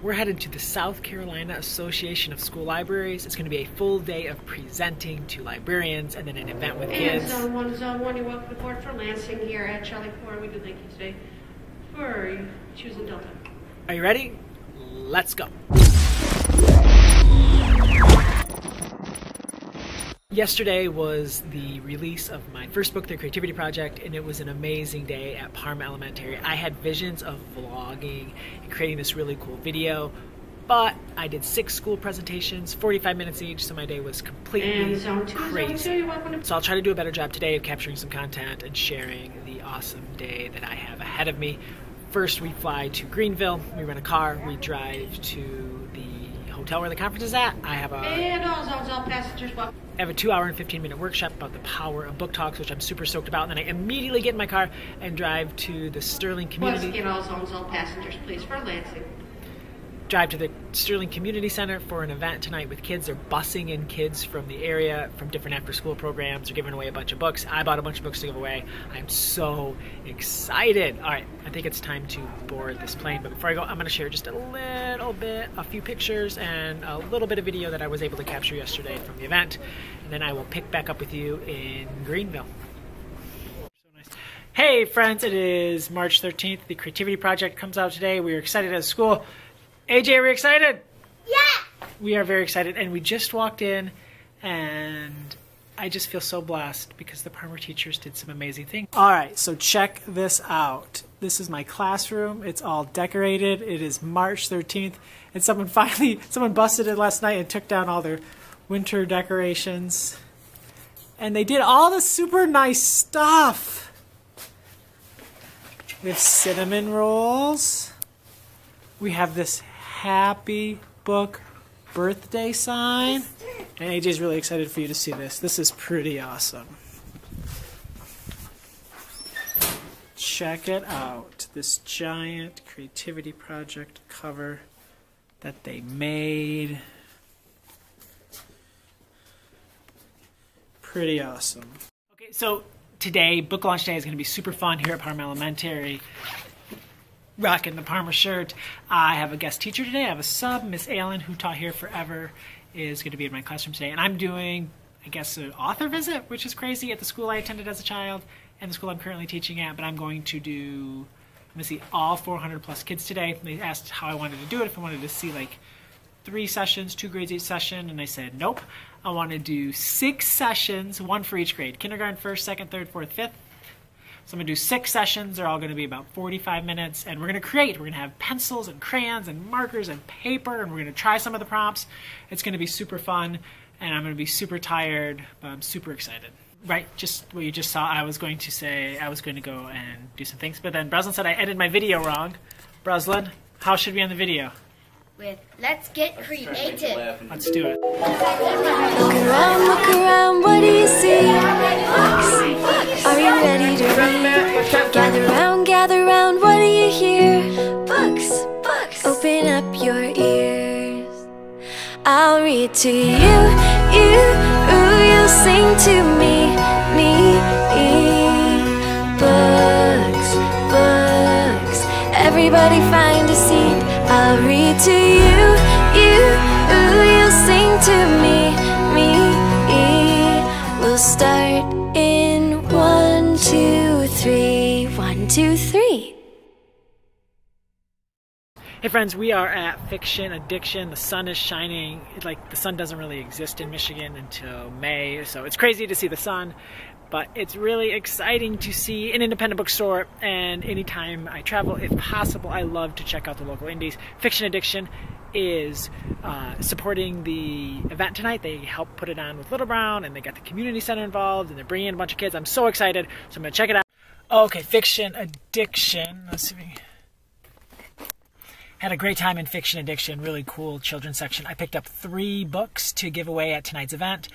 We're headed to the South Carolina Association of School Libraries. It's going to be a full day of presenting to librarians and then an event with kids. Zone 1, you're welcome to board for Lansing here at Charlie 4. We do thank you today for choosing Delta. Are you ready? Let's go. Yesterday was the release of my first book, The Creativity Project, and it was an amazing day at Parma Elementary. I had visions of vlogging and creating this really cool video, but I did 6 school presentations, 45 minutes each, so my day was completely crazy. So I'll try to do a better job today of capturing some content and sharing the awesome day that I have ahead of me. First, we fly to Greenville, we rent a car, we drive to the hotel where the conference is at. I have a 2-hour and 15-minute workshop about the power of book talks, which I'm super stoked about. And then I immediately get in my car and drive to the Sterling Community. Once again, all zones, all passengers, please, for Lansing. Drive to the Sterling Community Center for an event tonight with kids. They're busing in kids from the area, from different after-school programs. They're giving away a bunch of books. I bought a bunch of books to give away. I'm so excited. All right, I think it's time to board this plane. But before I go, I'm going to share just a little bit, a few pictures and a little bit of video that I was able to capture yesterday from the event. And then I will pick back up with you in Greenville. So nice. Hey friends, it is March 13th. The Creativity Project comes out today. We are excited as a school. AJ, are we excited? Yeah! We are very excited, and we just walked in, and I just feel so blessed because the Parma teachers did some amazing things. All right, so check this out. This is my classroom. It's all decorated. It is March 13th, and someone busted it last night and took down all their winter decorations. And they did all this super nice stuff. We have cinnamon rolls. We have this happy book birthday sign. And AJ's really excited for you to see this. This is pretty awesome. Check it out. This giant Creativity Project cover that they made. Pretty awesome. Okay, so today, book launch day is going to be super fun here at Parma Elementary. Rocking the Parma shirt. I have a guest teacher today. I have a sub, Miss Allen, who taught here forever, is going to be in my classroom today. And I'm doing, I guess, an author visit, which is crazy, at the school I attended as a child and the school I'm currently teaching at. But I'm going to see all 400 plus kids today. They asked how I wanted to do it, if I wanted to see like 3 sessions, 2 grades each session, and I said nope. I want to do 6 sessions, 1 for each grade. Kindergarten, 1st, 2nd, 3rd, 4th, 5th. So I'm going to do 6 sessions. They're all going to be about 45 minutes. And we're going to create. We're going to have pencils and crayons and markers and paper. And we're going to try some of the prompts. It's going to be super fun. And I'm going to be super tired. But I'm super excited. Right, just what you just saw, I was going to say I was going to go and do some things. But then Breslin said I edited my video wrong. Breslin, how should we end the video? With let's get creative. Let's do it. Look around, what do you see? Books. Are you ready to read? Gather round, what do you hear? Books. Open up your ears. I'll read to you, you sing to me. Books. Everybody find a seat. I'll read to you, you'll sing to me. We'll start in 1, 2, 3. 1, 2, 3. Hey friends, we are at Fiction Addiction. The sun is shining. Like, the sun doesn't really exist in Michigan until May, so it's crazy to see the sun. But it's really exciting to see an independent bookstore, and anytime I travel, if possible, I love to check out the local indies. Fiction Addiction is supporting the event tonight. They helped put it on with Little Brown, and they got the community center involved, and they're bringing in a bunch of kids. I'm so excited, so I'm going to check it out. Okay, Fiction Addiction. Let's see. Had a great time in Fiction Addiction, really cool children's section. I picked up 3 books to give away at tonight's event,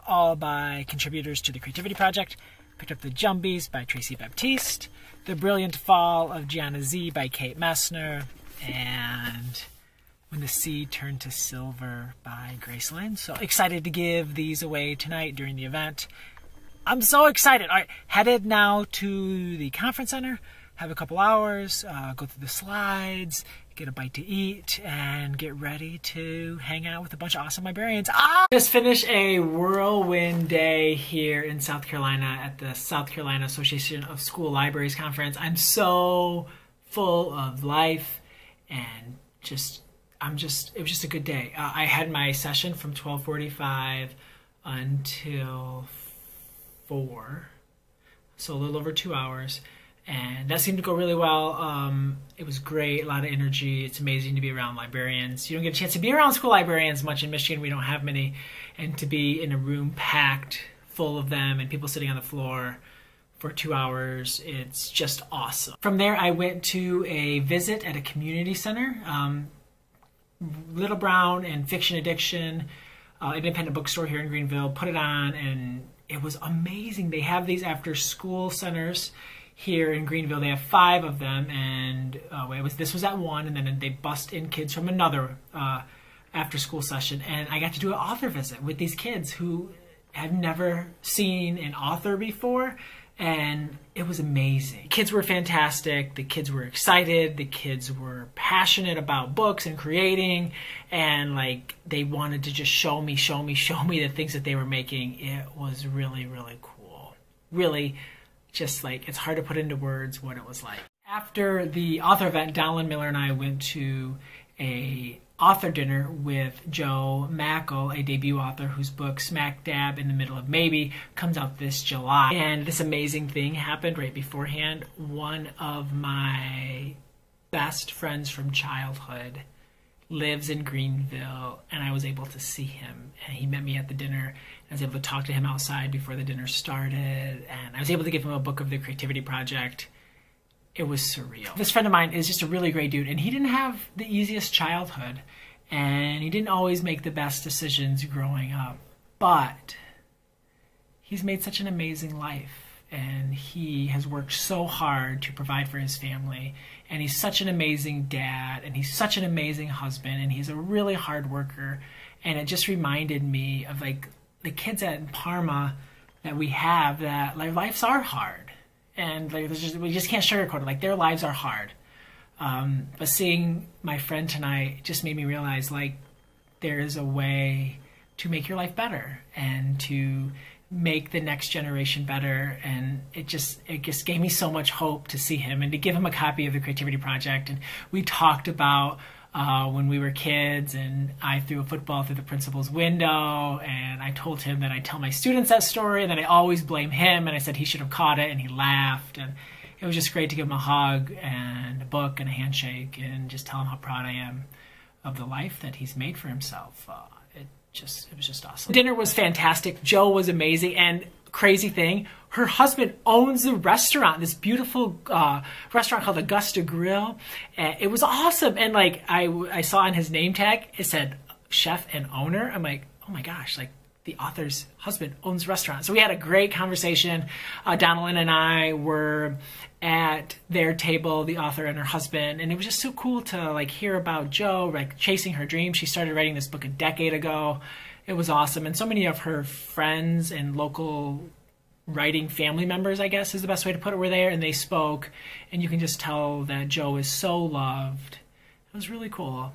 all by contributors to the Creativity Project. Picked up The Jumbies by Tracy Baptiste, The Brilliant Fall of Gianna Z by Kate Messner, and When the Sea Turned to Silver by Grace Lynn. So excited to give these away tonight during the event. I'm so excited. All right, headed now to the conference center, have a couple hours, go through the slides, get a bite to eat, and get ready to hang out with a bunch of awesome librarians. Just finished a whirlwind day here in South Carolina at the South Carolina Association of School Libraries Conference. I'm so full of life and it was just a good day. I had my session from 12:45 until 4, so a little over 2 hours. And that seemed to go really well. It was great, a lot of energy. It's amazing to be around librarians. You don't get a chance to be around school librarians much in Michigan. We don't have many. And to be in a room packed full of them and people sitting on the floor for 2 hours, it's just awesome. From there, I went to a visit at a community center. Little Brown and Fiction Addiction, independent bookstore here in Greenville, put it on, and it was amazing. They have these after school centers here in Greenville. They have 5 of them, and this was at one, and then they bust in kids from another after school session, and I got to do an author visit with these kids who have never seen an author before, and it was amazing. Kids were fantastic. The kids were excited. The kids were passionate about books and creating, and like they wanted to just show me the things that they were making. It was really, really cool. Really, just like, it's hard to put into words what it was like. After the author event, Donald Miller and I went to a author dinner with Joe Mackel, a debut author whose book Smack Dab in the Middle of Maybe comes out this July. And this amazing thing happened right beforehand. One of my best friends from childhood lives in Greenville, and I was able to see him, and he met me at the dinner. I was able to talk to him outside before the dinner started, and I was able to give him a book of the Creativity Project. It was surreal. This friend of mine is just a really great dude, and he didn't have the easiest childhood, and he didn't always make the best decisions growing up, but he's made such an amazing life, and he has worked so hard to provide for his family, and he's such an amazing dad, and he's such an amazing husband, and he's a really hard worker. And it just reminded me of like the kids at Parma that we have, that like lives are hard, and like we just can't sugarcoat it. Like their lives are hard. But seeing my friend tonight just made me realize like there is a way to make your life better and to make the next generation better, and it just gave me so much hope to see him and to give him a copy of the Creativity Project. And we talked about when we were kids, and I threw a football through the principal's window, and I told him that I tell my students that story, and then I always blame him, and I said he should have caught it, and he laughed. And it was just great to give him a hug and a book and a handshake and just tell him how proud I am of the life that he's made for himself. It was just awesome. Dinner was fantastic. Joe was amazing, and crazy thing, her husband owns the restaurant, this beautiful restaurant called Augusta Grill. And it was awesome, and like I saw on his name tag, it said chef and owner. I'm like, oh my gosh, like the author's husband owns a restaurant. So we had a great conversation. Donalyn and I were at their table, the author and her husband, and it was just so cool to like hear about Joe, like chasing her dreams. She started writing this book a decade ago. It was awesome. And so many of her friends and local writing family members, I guess is the best way to put it, were there, and they spoke, and you can just tell that Joe is so loved. It was really cool.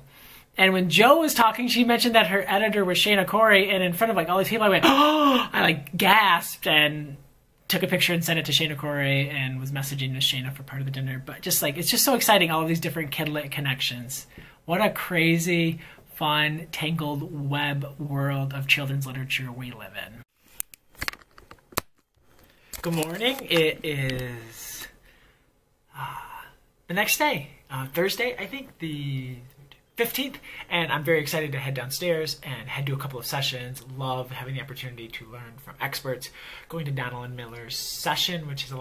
And when Joe was talking, she mentioned that her editor was Shayna Corey, and in front of like all these people, I went, oh, I like gasped and took a picture and sent it to Shayna Corey and was messaging to Shayna for part of the dinner. But just like, it's just so exciting, all of these different kidlit connections. What a crazy, fun, tangled web world of children's literature we live in. Good morning. It is the next day, Thursday, I think, the 15th, and I'm very excited to head downstairs and head to a couple of sessions. Love having the opportunity to learn from experts. Going to Donalyn Miller's session, which has a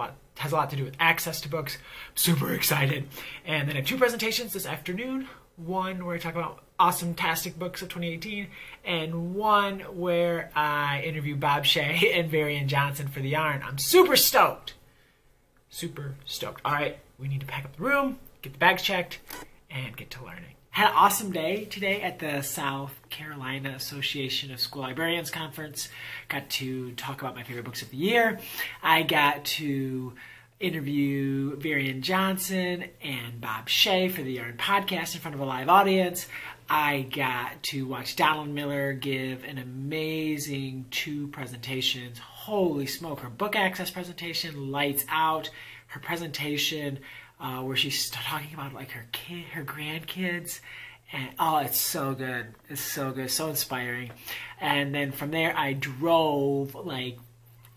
lot to do with access to books. I'm super excited. And then I have 2 presentations this afternoon. One where I talk about awesome-tastic books of 2018, and one where I interview Bob Shea and Varian Johnson for the Yarn. I'm super stoked. Super stoked. All right, we need to pack up the room, get the bags checked, and get to learning. Had an awesome day today at the South Carolina Association of School Librarians Conference. Got to talk about my favorite books of the year. I got to interview Varian Johnson and Bob Shea for the Yarn podcast in front of a live audience. I got to watch Donald Miller give an amazing 2 presentations. Holy smoke, her book access presentation, lights out. Her presentation where she's talking about like her grandkids. And oh, it's so good. It's so good, so inspiring. And then from there, I drove like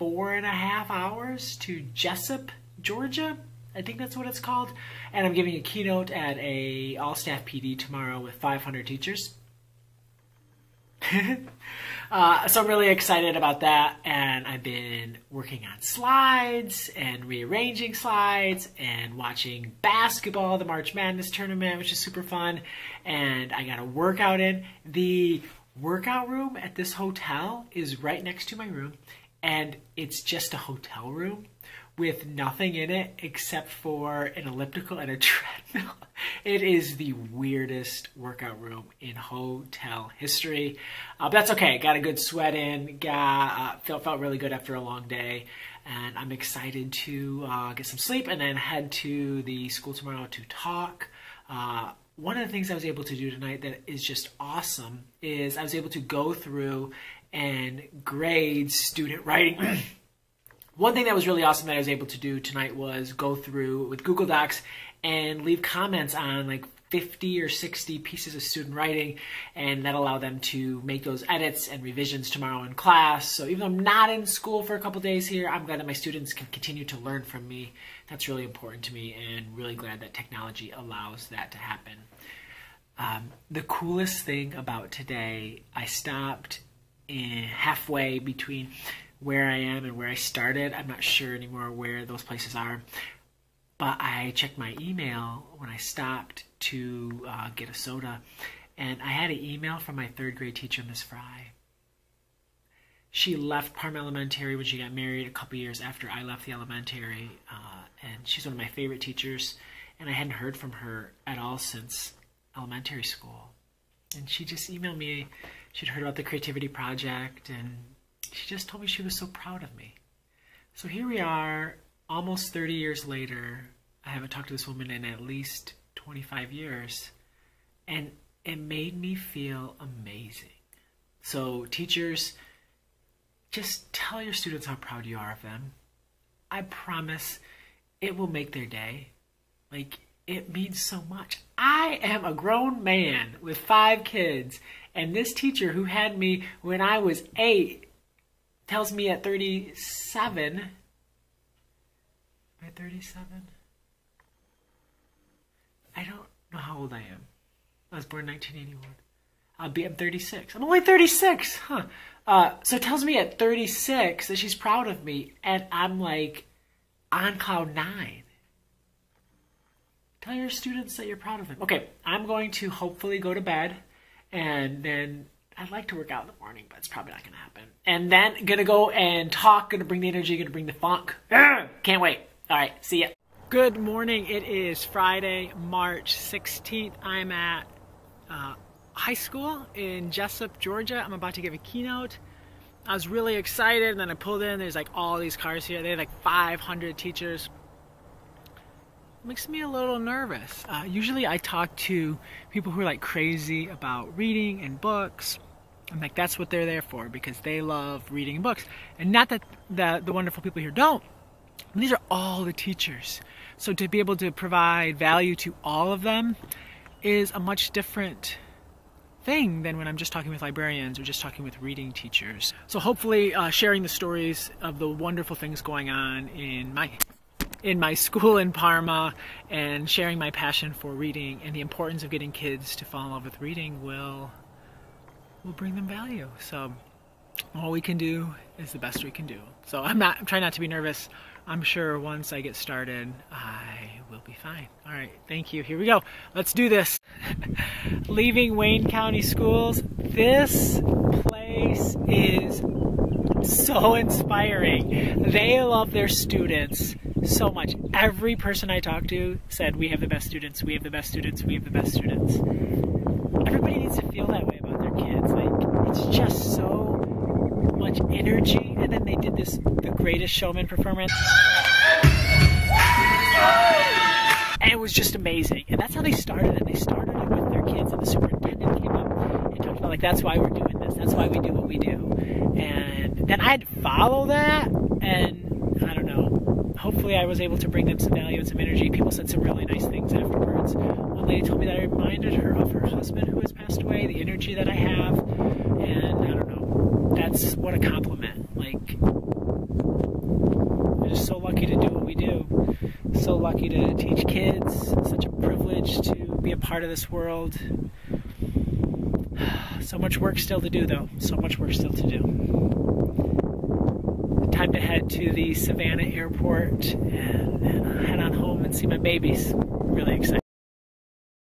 4.5 hours to Jesup, Georgia. I think that's what it's called. And I'm giving a keynote at a all-staff PD tomorrow with 500 teachers. So I'm really excited about that. And I've been working on slides and rearranging slides and watching basketball, the March Madness tournament, which is super fun. And I got a workout in. The workout room at this hotel is right next to my room. And it's just a hotel room with nothing in it except for an elliptical and a treadmill. It is the weirdest workout room in hotel history. But that's okay. Got a good sweat in. Felt really good after a long day. And I'm excited to get some sleep and then head to the school tomorrow to talk. One of the things I was able to do tonight that is just awesome is I was able to go through and grade student writing. One thing that was really awesome that I was able to do tonight was go through with Google Docs and leave comments on like 50 or 60 pieces of student writing, and that allowed them to make those edits and revisions tomorrow in class. So even though I'm not in school for a couple days here, I'm glad that my students can continue to learn from me. That's really important to me, and really glad that technology allows that to happen. The coolest thing about today, I stopped halfway between where I am and where I started. I'm not sure anymore where those places are, but I checked my email when I stopped to get a soda, and I had an email from my 3rd grade teacher, Miss Fry. She left Parma Elementary when she got married a couple years after I left the elementary, and she's one of my favorite teachers, and I hadn't heard from her at all since elementary school. And she just emailed me. She'd heard about the Creativity Project, and she just told me she was so proud of me. So here we are, almost 30 years later. I haven't talked to this woman in at least 25 years, and it made me feel amazing. So teachers, just tell your students how proud you are of them. I promise it will make their day. Like, it means so much. I am a grown man with 5 kids, and this teacher who had me when I was 8 tells me at 37, am I 37? I don't know how old I am. I was born in 1981. I'm 36. I'm only 36, huh? So it tells me at 36 that she's proud of me, and I'm like on cloud 9. Tell your students that you're proud of them. Okay, I'm going to hopefully go to bed, and then I'd like to work out in the morning, but it's probably not going to happen. And then gonna go and talk, gonna bring the energy, gonna bring the funk. Can't wait. All right, see ya. Good morning. It is Friday, March 16th. I'm at high school in Jesup, Georgia. I'm about to give a keynote. I was really excited, and then I pulled in. There's like all these cars here. They have like 500 teachers. Makes me a little nervous. Usually I talk to people who are like crazy about reading and books. I'm like, that's what they're there for, because they love reading and books. And not that the wonderful people here don't. These are all the teachers. So to be able to provide value to all of them is a much different thing than when I'm just talking with librarians or just talking with reading teachers. So hopefully sharing the stories of the wonderful things going on in my school in Parma, and sharing my passion for reading and the importance of getting kids to fall in love with reading will bring them value. So all we can do is the best we can do. So I'm trying not to be nervous. I'm sure once I get started, I will be fine. All right, thank you. Here we go. Let's do this. Leaving Wayne County Schools. This place is so inspiring. They love their students so much. Every person I talked to said, we have the best students, we have the best students, we have the best students. Everybody needs to feel that way about their kids. Like, it's just so much energy. And then they did the Greatest Showman performance. And it was just amazing. And that's how they started it. They started it with their kids, and the superintendent came up and talked about, like, that's why we're doing this. That's why we do what we do. And then I had to follow that, and I don't know. Hopefully I was able to bring them some value and some energy. People said some really nice things afterwards. One lady told me that I reminded her of her husband who has passed away, the energy that I have. And I don't know. That's what a compliment. Like, we're just so lucky to do what we do. So lucky to teach kids. Such a privilege to be a part of this world. So much work still to do, though. So much work still to do. Time to head to the Savannah airport and head on home and see my babies. Really excited.